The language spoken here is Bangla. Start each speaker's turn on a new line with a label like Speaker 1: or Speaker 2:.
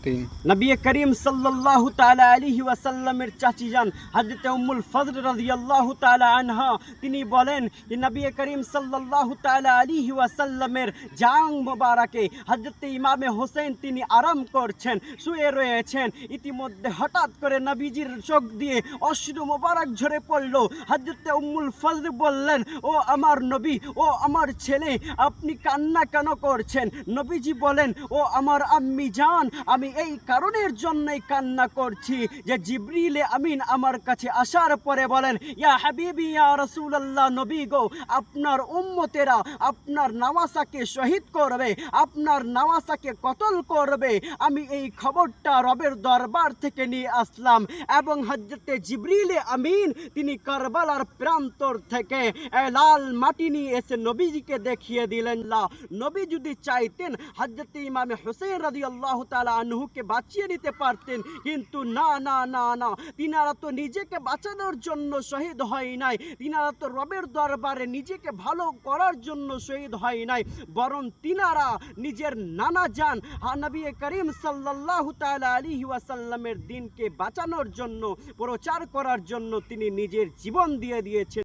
Speaker 1: 3
Speaker 2: নবী করিম সাল্লাল্লাহু তাআলা আলাইহি ওয়াসাল্লামের চাচি যান হযরত উম্মুল ফজল রাদিয়াল্লাহু তাআলা আনহা তিনি বলেন যে নবী করিম সাল্লাল্লাহু তাআলা আলাইহি ওয়াসাল্লামের জাং মোবারকে হযরত ইমামে হোসেন তিনি আরাম করছেন, শুয়ে রয়েছেন। ইতিমধ্যে হঠাৎ করে নবীজির চোখ দিয়ে অশ্রু মোবারক ঝরে পড়ল। হযরত উম্মুল ফজল বললেন, ও আমার নবী, ও আমার ছেলে, আপনি কান্না কেন করছেন? নবীজি বলেন, ও আমার আম্মি জান, আমি এই কারণের জন্যই কান্না করছি যে জিবরিলে আমিন আমার কাছে আসার পরে বলেন, ইয়া হাবিবি ইয়া রাসূলুল্লাহ, নবী গো, আপনার উম্মতেরা আপনার নওয়াসাকে শহীদ করবে, আপনার নওয়াসাকে কতল করবে। আমি এই খবরটা রবের দরবার থেকে নিয়ে আসলাম এবং হযরতে জিবরিলে আমিন তিনি কারবালার প্রান্তর থেকে লাল মাটি নিয়ে এসে নবীজিকে দেখিয়ে দিলেন। নবী যদি চাইতেন হযরতে ইমামে হোসেন রাদিয়াল্লাহু তাআলা আনহুকে বাঁচিয়ে নিতে পারতেন, কিন্তু না না না না, তিনারা তো নিজেকে বাঁচানোর জন্য শহীদ হয় নাই, তিনারা তো রবের দরবারে নিজেকে ভালো করার জন্য শহীদ হয় নাই, বরং তিনারা নিজের নানা জান নবী করিম সাল্লাল্লাহু তাআলা আলাইহি ওয়াসাল্লামের দ্বীনকে বাঁচানোর জন্য, প্রচার করার জন্য তিনি নিজের জীবন দিয়ে দিয়েছেন।